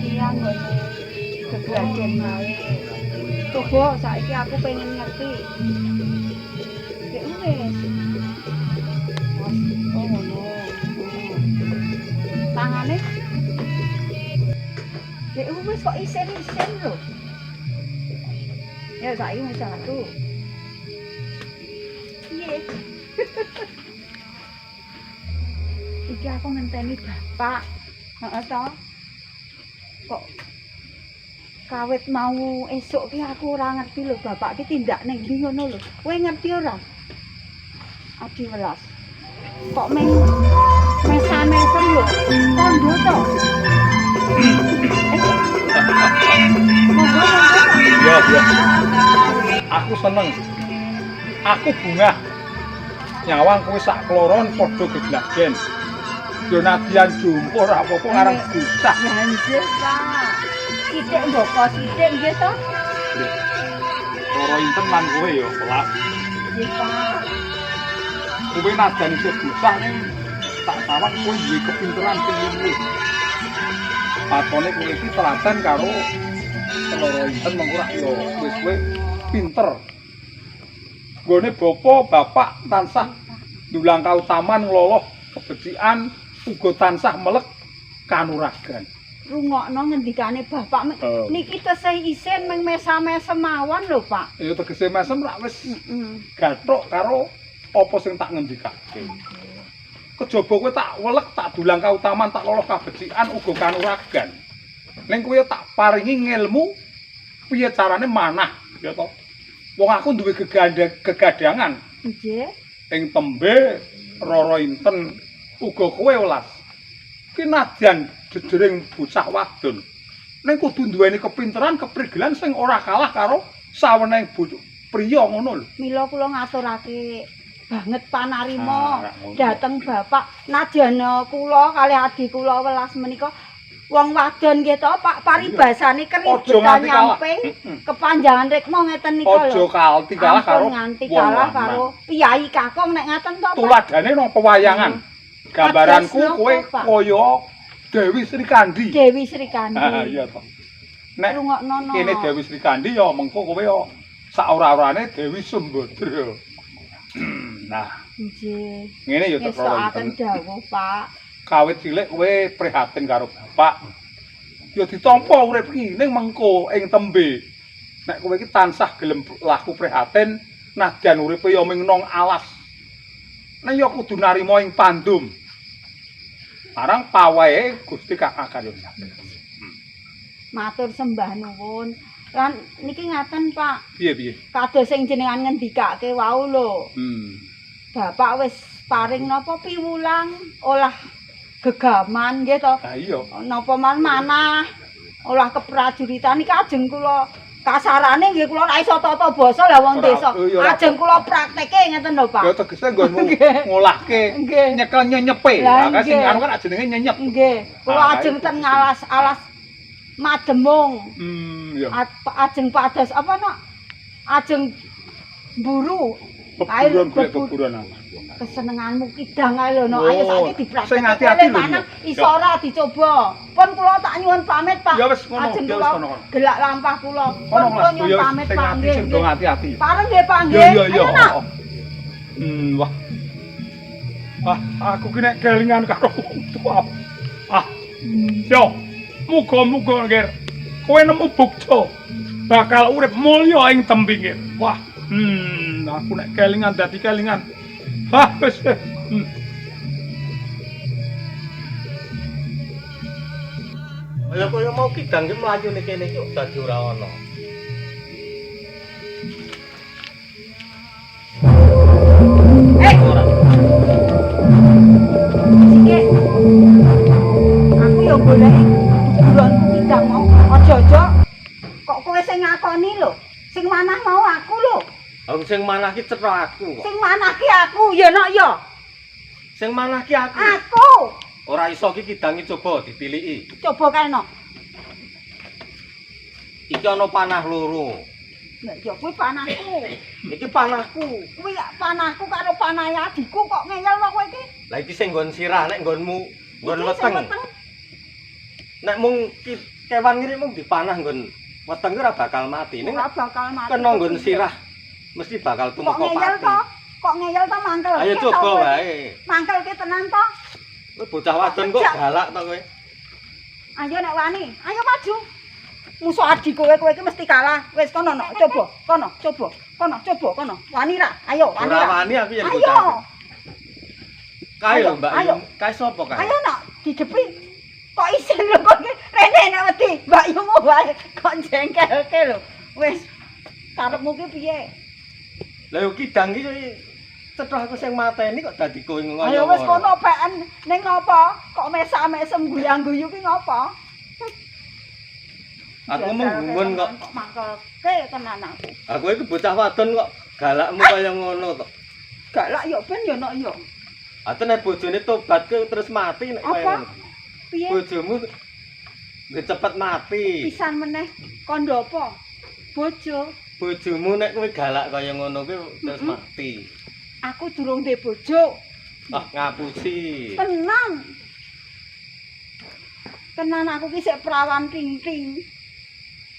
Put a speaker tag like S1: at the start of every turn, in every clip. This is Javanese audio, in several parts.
S1: Iya ngene kegiatan wae. Coba saiki aku pengen ngerti. Ya wis. Oh ngono. Tangane ya wis kok isen-isen lho. Ya saiki wis satu. Piye? Iki aku ngenteni bapak. Heeh to. Kok kawit mau esuk ki aku ora ngerti lho bapak ki tindak ning ndi ngono lho. Kowe ngerti ora? Adi welas. Kok mesan-mesan lho. Kondo to.
S2: Iya, iya. Aku seneng. Aku bungah. Nyawang kowe sak kloron padha geglagen. Yo nadyan jumpur apa-apa arep susah.
S1: Ya nggih, Pak. Sithik mboko sithik nggih to?
S2: Loro inten lan kowe yo kelas.
S1: Nggih, Pak.
S2: Kowe nadyan isih susah ning tak sawang kowe duwe kepinteran sing luwih. Patone kowe iki teladan karo loro inten mengko ora yo wis pinter. Nggone bapak tansah ndulang kautaman ngloloh kebecikan uga tansah melek kanuragan.
S1: Rungokno ngendikane bapak niki tesih isin meng mesa-mesa mawon lho, Pak.
S2: Ya tegese mesem rak wis gathuk karo apa sing tak ngendikake. Kejaba kowe tak welek tak dulang kautaman tak loloh kabecikan uga kanuragan. Ning kowe tak paringi ngilmu piye carane manah, ya to. Wong aku duwe gegadangan.
S1: Nggih.
S2: Ing tembe Roro Inten uga kowe welas. Ki nadyan jejering bocah wadon. Ning kudu duweni kepinteran, keprigelan sing ora kalah karo saweneng priya ngono lho.
S1: Mila kula ngaturake banget panarima dhateng Bapak. Nadyan kula kalih adi kula welas menika wong wadon nggih to, Pak, paribasane keribetan nyampe kepanjangan rikma ngeten nika lho.
S2: Aja kalti kalah karo
S1: nganti kalah karo piyai kakung nek ngaten to, Pak.
S2: Tuladane nang pewayangan. Gambaranku kowe kaya Dewi Sri Kandi.
S1: Dewi Sri Kandi.
S2: Ha iya to. Nek
S1: rungokno
S2: kene Dewi Sri Kandi ya mengko kowe ya saora-orane Dewi Sumbadra. Nah,
S1: nggih.
S2: Ngene ya to
S1: Ngesokaken dawuh, Pak.
S2: Kawit cilik kowe prihatin karo bapak. Ya ditampa urip iki ning mengko ing tembe. Nek kowe iki tansah gelem laku prihatin nadyan uripe ya ming nang alas. Nek ya kudu narima ing pandum. Arang pawahe Gusti Kang Agarya.
S1: Matur sembah nuwun. Lan niki ngaten, Pak.
S2: Piye?
S1: Kados sing jenengan ngendikake wau lho. Bapak wis paring napa piwulang olah gegaman nggih to.
S2: Ha iya.
S1: Napa manah olah keprajuritan iki ajeng kula kasarane nggih kula ora iso tata basa lah wong desa. Ajeng kula prakteke ngeten lho, Pak.
S2: Ya tegese nggonmu ngolahke nyekel nyenyepe. Lah kan sing anu kan jenenge nyenyep.
S1: Nggih. Kula ajeng ten ngalas-alas Mademung.
S2: Ya.
S1: Ajeng pados apa no? Ajeng buru.
S2: Beburan apa?
S1: Kesenenganmu kidang ae lho no. Ayo saiki dipraktek.
S2: Sing ati-ati lho.
S1: Iso ora dicoba. Pun kula tak nyuwun pamit, Pak.
S2: Ya wis ngono,
S1: Ajeng
S2: ya wis
S1: kula
S2: ngono.
S1: Gelak lampah kula. Pun kula nyuwun pamit, Pak. Nggih.
S2: Sing dong ati-ati.
S1: Pareng nggih, Pak. Nggih.
S2: Iya. Wah. Aku ki nek kelingan karo tua. Yo. Muga-muga nggih kowe nemu bukti bakal urip mulya ing tembe nggih. Wah. Aku nek kelingan dadi kelingan. Wis.
S3: Kaya mau kidang ki mlayu ning kene iki dadi ora ana. Ora.
S1: Iki aku yo golek buronku kidang mau. Aja-aja kok kowe sing ngakoni lho. Sing manah mau aku lho.
S3: Wong sing manah ki cetha aku kok.
S1: Sing manah ki aku ya nok ya.
S3: Sing manah ki aku.
S1: Aku.
S3: Ora iso ki kidange coba ditiliki.
S1: Coba kae nok.
S3: Iki ana panah loro.
S1: Lah ya kuwi panahku.
S3: Iki panahku.
S1: Kuwi ya panahku karo panahe adikku kok ngeyel kowe iki.
S3: Lah iki sing nggon sirah nek nggonmu nggon
S1: Iki sing
S3: weteng.
S1: weteng.
S3: Nek mung kewan ngene mung dipanah nggon weteng ora bakal mati. Ning
S1: Ora bakal mati.
S3: kena nggon sirah mesti bakal
S1: Kok
S3: tumeka
S1: ngeyel
S3: pati.
S1: to? Kok ngeyel to mangkel?
S3: Ayo coba wae.
S1: Mangkel ki tenan to?
S3: Kowe bocah wadon kok galak to kowe.
S1: Ayo nek wani, ayo maju. Musuh adik kowe iki mesti kalah. Wis kono no, coba. Kono, coba. Kono, coba, kono. Wani ra? Ayo, wani
S3: Ora
S1: ra.
S3: wani aku yen
S1: Ayo.
S3: bocah. Kae
S1: Ayo,
S3: lho Mbak.
S1: ayo.
S3: Kae sapa kae?
S1: Ayo no, dijepi. Kok isin lho kok iki rene nek wedi. Mbak Yumu wae kok jengkelke lho. Wis karepmu ki piye?
S3: Lah yo kidang iki cetha aku sing mateni kok dadi kowe ngoyo.
S1: Ayo wis kono peken ning ngopo? Kok mesak-mesem guyang-guyu ki ngopo?
S3: Aku menggumun kok.
S1: Kok mangkelke tenan aku.
S3: Aku iki bocah wadon kok galakmu kaya ngono to.
S1: Galak yo ben yo nok yo.
S3: Ate nek bojone tobat ke terus mati nek kaya
S1: Apa?
S3: ngono.
S1: Piye?
S3: Bojomu nggih cepet mati.
S1: Pisan meneh kondo apa? Bojo.
S3: Bojomu nek kowe galak kaya ngono kuwi terus mati.
S1: Aku durung duwe bojo.
S3: Ah ngapusi.
S1: Tenan. Tenan aku ki sik prawan ting-ting.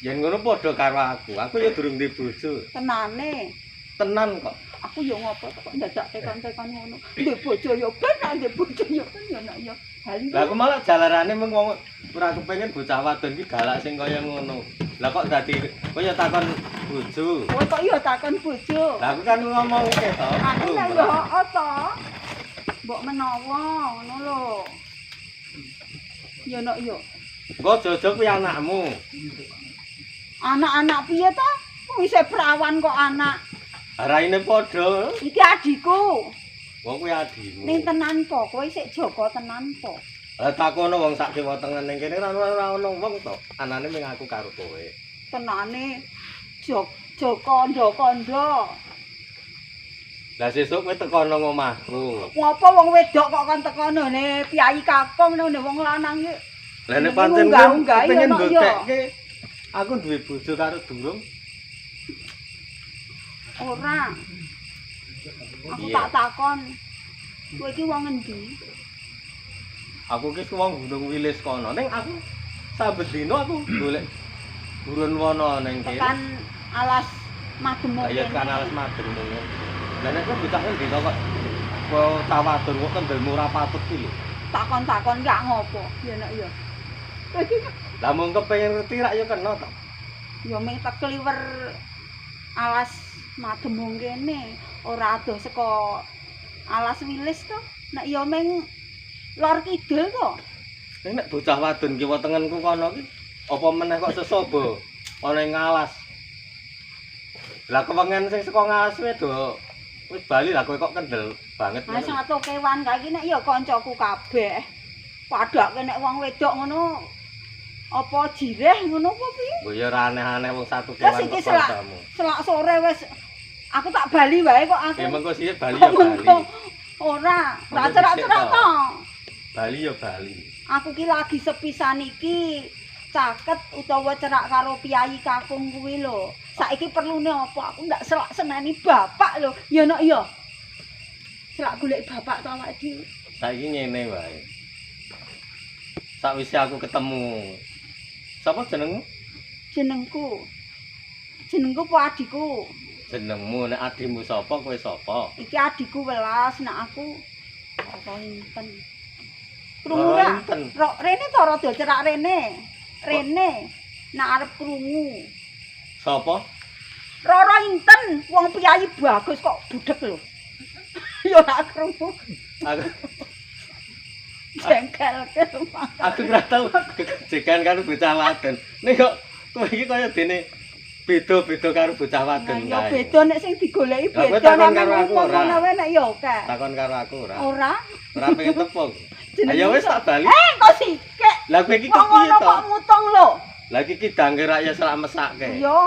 S3: Yen ngono padha karo aku. Aku ya durung duwe bojo.
S1: Tenane.
S3: Tenan kok.
S1: Aku yo ngopo kok dadak tekan-tekan ngono. Duwe bojo yo ben, duwe bojo yo ben yo nak yo. Bali.
S3: Lah aku malah jalarane mung wong ora kepengin bocah wadon ki galak sing kaya ngono. Lah kok dadi kowe ya takon bojo.
S1: Kowe kok yo takon bojo.
S3: Lah aku kan ngomong ke to.
S1: Aku nek yo to. Mbok menawa ngono lho. Yo nok yo.
S3: Engko jojo kuwi anakmu.
S1: Anak-anak piye to? Wong isih prawan kok anak.
S3: Raine padha.
S1: Iki adikku.
S3: Wong kuwi adimu.
S1: Ning tenan po, kowe sik jaga tenan po.
S3: Lah takono wong sak kiwotengen ning kene ora ono wong to. Anane mung aku karo kowe.
S1: Tenane kondo-kondo.
S3: Lah sesuk kowe teko nang omahku.
S1: Ngopo wong wedok kok kon teko none piyai kakung none wong lanang iki.
S3: Lah nek
S1: Ini
S3: pancen
S1: unggah-unggah, iya,
S3: pengen
S1: Nok, yo.
S3: gotekke aku duwe bojo karo durung.
S1: Ora. Aku
S3: Iya.
S1: tak takon. Kowe iki wong endi?
S3: Aku ki wong Gunung Wilis kono. Ning aku saben dina aku golek burun wana ning kene.
S1: Tekan alas Mademo.
S3: Ayo
S1: kene.
S3: kan alas madeng ngono. Lah nek kowe bocah endi to kok kowe tawadon kok kendhelmu ora patut ki lho.
S1: Takon-takon gak ngopo. Ya nek ya. Kowe iki
S3: Lah mung kepengin ngerti rak ya kena to.
S1: ya mung tekliwer alas Mademo kene. Ora adoh saka alas Wilis to. Nek ya mung lor kidul to.
S3: Nek bocah wadon ki wetengenku kono ki apa meneh kok sesaba ana ing alas. Lah kewengen sing saka ngalas kuwi do wis bali lah kowe kok kendel banget.
S1: Nah, sing atuh kewan kae iki nek ya kancaku kabeh. Padake nek wong wedok ngono apa jireh ngono apa piye?
S3: Mbok ya ora aneh-aneh wong satu
S1: Wes
S3: kewan
S1: iki
S3: kok
S1: selak
S3: kancamu.
S1: selak sore wis aku tak bali wae kok aku.
S3: Ya mengko sih Bali ya Bali.
S1: Ora,
S3: Mengko
S1: ora cerak-cerak
S3: dhisik
S1: to.
S3: Bali ya Bali.
S1: Aku ki lagi sepisan iki caket utawa cerak karo piyai kakung kuwi lho. Saiki perlune apa? Aku ndak selak seneni bapak lho. Ya nek ya. Selak golek bapak to awake dhewe.
S3: Saiki ngene wae. Sakwise aku ketemu. Sapa jenengmu?
S1: Jenengku. Jenengku po adikku.
S3: Jenengmu nek adimu sapa kowe sapa?
S1: Iki adikku welas nek aku apa inten. Krungu
S3: Roro
S1: ra?
S3: inten.
S1: Rene to rada cerak rene. Rene nek arep krungu.
S3: Sapa?
S1: Roro inten wong piyai bagus kok budhek lho. Ya ora krungu.
S3: Aku
S1: Jengkelke
S3: aku ora tau jegan karo bocah wadon. Nek kok kowe iki kaya dene beda-beda karo bocah wadon
S1: Ya
S3: kae.
S1: beda nek sing digoleki
S3: Lah, kowe
S1: beda
S3: takon
S1: nek
S3: karo aku ora?
S1: ngono wae nek ya oke.
S3: Takon karo aku ora.
S1: Ora.
S3: Ora pengen tepung.
S1: Jenengmu
S3: Ayo wis tak bali.
S1: kok sikek.
S3: Lah kowe iki
S1: Kok
S3: kepiye
S1: ngono
S3: to?
S1: kok ngutang lho.
S3: Lah iki kidangke rak ya selak mesake.
S1: Ya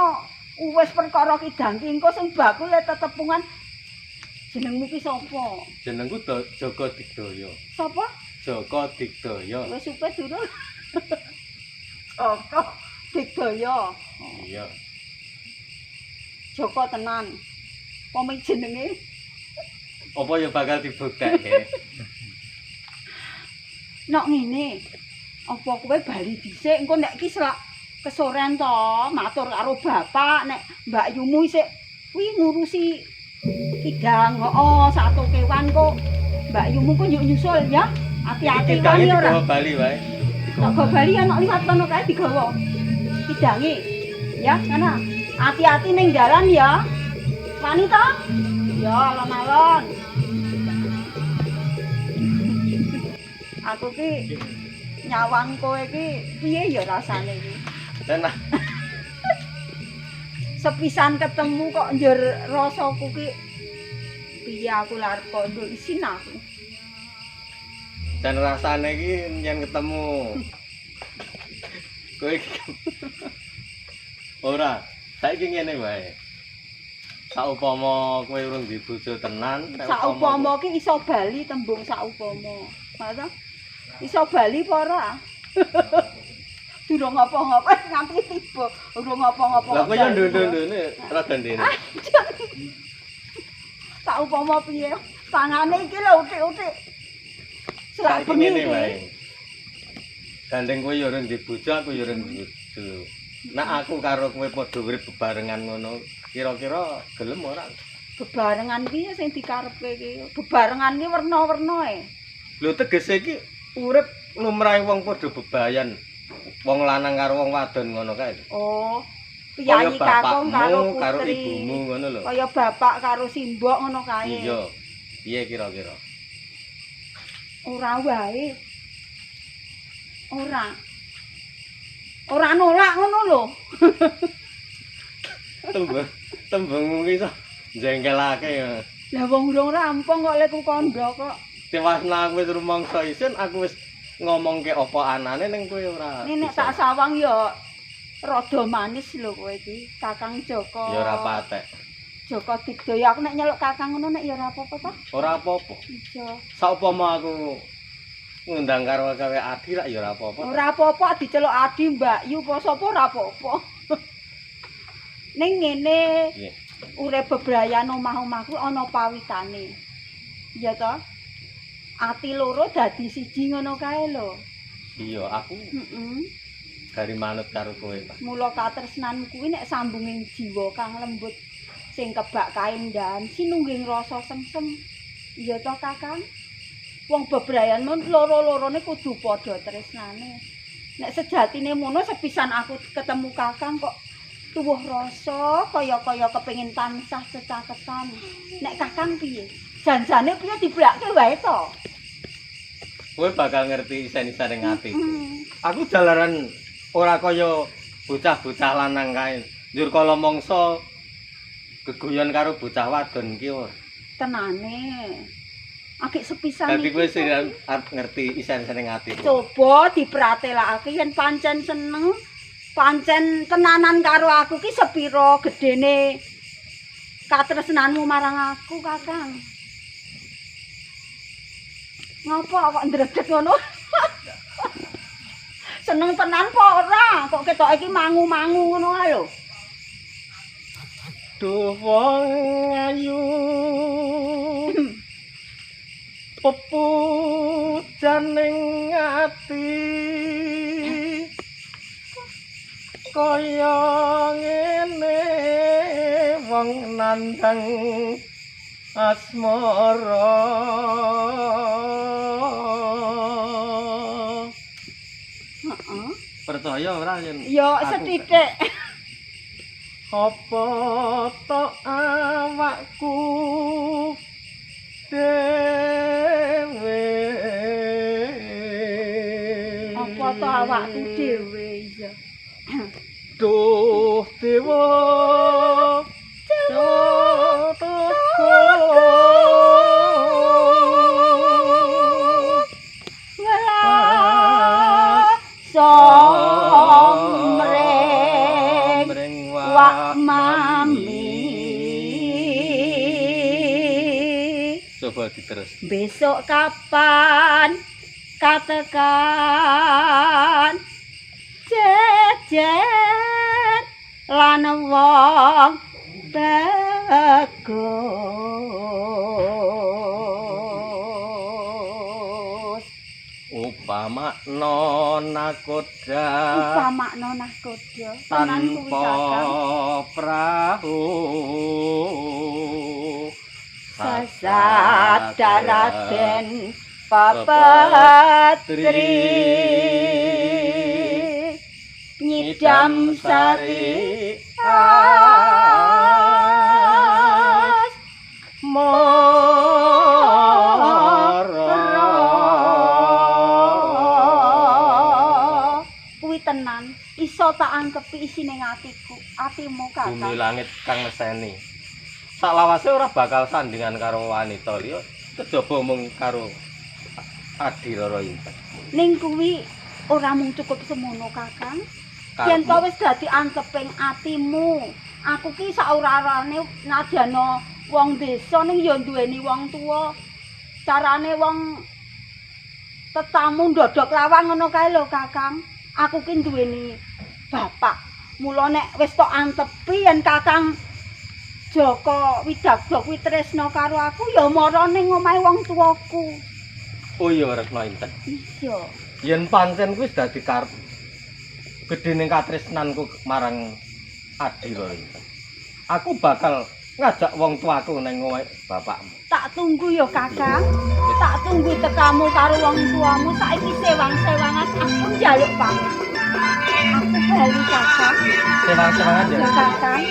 S1: wis perkara kidang ki engko sing bakul le tetepungan. Jenengmu ki sapa?
S3: Jenengku Joko Digdaya.
S1: Sapa?
S3: Joko Digdaya.
S1: Wis supe durung. Joko Digdaya.
S3: Iya.
S1: Joko tenan. Pomeng jenenge
S3: Apa ya bakal dibuktekke?
S1: nok ngene. Apa kowe bali dhisik engko nek ki selak kesoren to matur karo bapak nek Mbak Yumu isik kuwi ngurusi kidang. Heeh, satu kewan kok. Mbak Yumu kok nyusul ya. Hati-hati wani ora.
S3: Digawa Bali wae.
S1: Nek go Bali ana liwat kono kae digawa. Kidange. Ya, kana. Hati-hati ning dalan ya. Wani to? Ya, alon-alon. Aku ki nyawang kowe ki piye ya rasane iki?
S3: Tenan.
S1: Sepisan ketemu kok njur rasaku ki piye aku larep kok nduk isin aku.
S3: Dan rasane iki yen ketemu. Kowe iki ora, saiki ngene wae. Saupama kowe urung di bojo tenan,
S1: Saupama ki iso bali tembung saupama. Masa iso bali apa ora? Durung ngapa-ngapa nganti tiba. Durung ngapa-ngapa.
S3: Lah kowe yo ndondone rada ndene.
S1: Saupama piye? Tangane iki lho utik-utik. Selak
S3: Saiki
S1: bengi
S3: ngene
S1: iki.
S3: wae. Gandeng kowe yo urung di bojo, aku yo urung di bojo. Nek aku karo kowe padha urip bebarengan ngono, kira-kira gelem ora?
S1: Bebarengan ki sing dikarepke ki. Bebarengan ki werna-werna e.
S3: Lho tegese iki urip lumrahe wong padha bebayan. Wong lanang karo wong wadon ngono kae.
S1: Oh.
S3: Kaya
S1: Piyayi kakung karo
S3: bapakmu karo
S1: putri.
S3: ibumu ngono lho.
S1: Kaya bapak karo simbok ngono kae.
S3: Iya. Piye kira-kira?
S1: Ora wae. Ora nolak ngono lho.
S3: Tembungmu ki iso jengkelake ya.
S1: Lah wong urung rampung kok lek kandha kok.
S3: Dewasna aku wis rumangsa isin, aku wis ngomongke apa anane ning kowe ora.
S1: Nek tak sawang ya rada manis lho kowe iki, Kakang Joko.
S3: Ya ora patek.
S1: Joko Digdaya aku nek nyeluk Kakang ngono nek ya ora apa-apa ta?
S3: Ora apa-apa.
S1: Iya.
S3: Saupama aku ngundang karo gawe Adi rak ya ora apa-apa.
S1: Ora apa-apa diceluk Adi, Mbak Yu apa sapa ora apa-apa. Ning ngene
S3: Nggih.
S1: urip bebrayan omah-omahku ana pawitane. Iya to? Ati loro dadi siji ngono kae lho.
S3: Iya, aku
S1: Heeh.
S3: gari manut karo kowe, Pak.
S1: Mula katresnanmu kuwi nek sambunging jiwa kang lembut sing kebak kaendahan sinungging rasa semsem. Iya to, Kakang? Wong bebrayan men loro-lorone kudu padha tresnane. Nek sejatine mono sepisan aku ketemu Kakang kok tuwuh rasa kaya-kaya kepengin tansah cecaketan. Nek Kakang piye? Janjane piye diblake wae to?
S3: Kowe bakal ngerti isen-isen ning atiku.
S1: Mm.
S3: Aku jalaran ora kaya bocah-bocah lanang kae. Njur kala mangsa geguyon karo bocah wadon ki ora.
S1: Tenane. Akik sepisan
S3: Dadi
S1: iki
S3: kowe
S1: kok.
S3: sing arep ngerti isen-isen ning atiku.
S1: Coba dipratelakake yen pancen seneng, pancen tenanan karo aku ki sepiro gedene katresnanmu marang aku, Kakang. Ngopo kok ndredeg ngono? Seneng tenan apa ora? Kok ketok iki mangu-mangu ngono ae lho.
S3: Duh wong ayu pepujaning ati kaya ngene wong nandang asmara
S1: Heeh.
S3: percaya ora yen
S1: Ya
S3: aku-
S1: sethithik.
S3: apa to awakku dhewe
S1: Apa to awakku dhewe ya.
S3: duh dewa
S1: Welah somreng wak mami.
S3: Coba diterus.
S1: Besok kapan katekan jejer lan wong bagus
S3: upamakna nakoda
S1: upamakna nakoda tenan kuwi
S3: tanpa
S1: Kakang
S3: prahu
S1: sasadaraden papatri nyidam sari as moro kuwi tenan iso tak angkepi isine atiku atimu
S3: bumi
S1: Kakang
S3: langit kang meseni salawase ora bakal sandingan karo wanita liya kejaba mung karo Adi Rara Inten
S1: ning kuwi ora mung cukup semono Kakang yen to wis dadi angkeping atimu aku ki saurarane nadyan wong desa ning ya duweni wong tuwa carane wong tetamu ndodok lawang ngono kae lho Kakang aku ki duweni bapak mula nek wis tok antepi yen Kakang Joko Widagdo kuwi tresna karo aku ya mara ning omahe wong tuwaku
S3: oh iya Retno Inten
S1: iya
S3: yen pancen kuwi dadi karep gedhening katresnanku marang Adi Rara Inten aku bakal ngajak wong tuaku nang omahe bapakmu
S1: tak tunggu ya Kakang tak tunggu tekamu karo wong tuamu saiki sewang-sewangan aku njaluk pamit aku bali Kakang
S3: sewang-sewangan ya
S1: ya Kakang